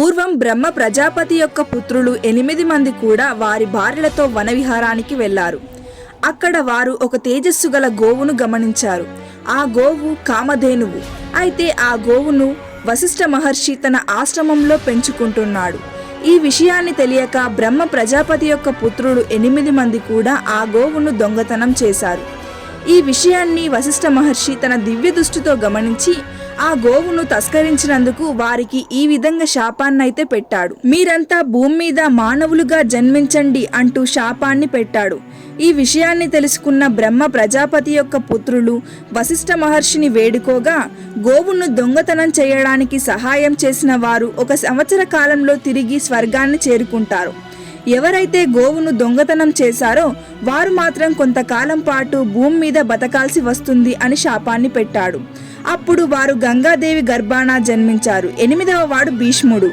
పూర్వం బ్రహ్మ ప్రజాపతి యొక్క పుత్రులు 8 మంది కూడా వారి భార్యలతో వనవిహారానికి వెళ్లారు. అక్కడ వారు ఒక తేజస్సు గల గోవును గమనించారు. ఆ గోవు కామధేనువు. అయితే ఆ గోవును వశిష్ఠ మహర్షి తన ఆశ్రమంలో పెంచుకుంటున్నాడు. ఈ విషయాన్ని తెలియక బ్రహ్మ ప్రజాపతి యొక్క పుత్రులు 8 మంది కూడా ఆ గోవును దొంగతనం చేశారు. ఈ విషయాన్ని వశిష్ఠ మహర్షి తన దివ్య దృష్టితో గమనించి ఆ గోవును తస్కరించినందుకు వారికి ఈ విధంగా శాపాన్నైతే పెట్టాడు. మీరంతా భూమి మీద మానవులుగా జన్మించండి అంటూ శాపాన్ని పెట్టాడు. ఈ విషయాన్ని తెలుసుకున్న బ్రహ్మ ప్రజాపతి యొక్క పుత్రులు వశిష్ఠ మహర్షిని వేడుకోగా గోవును దొంగతనం చేయడానికి సహాయం చేసిన వారు 1 సంవత్సర కాలంలో తిరిగి స్వర్గాన్ని చేరుకుంటారు. ఎవరైతే గోవును దొంగతనం చేశారో వారు మాత్రం కొంతకాలం పాటు భూమి మీద బతకాల్సి వస్తుంది అని శాపాన్ని పెట్టాడు. అప్పుడు వారు గంగాదేవి గర్భాన జన్మించారు. 8వ వాడు భీష్ముడు.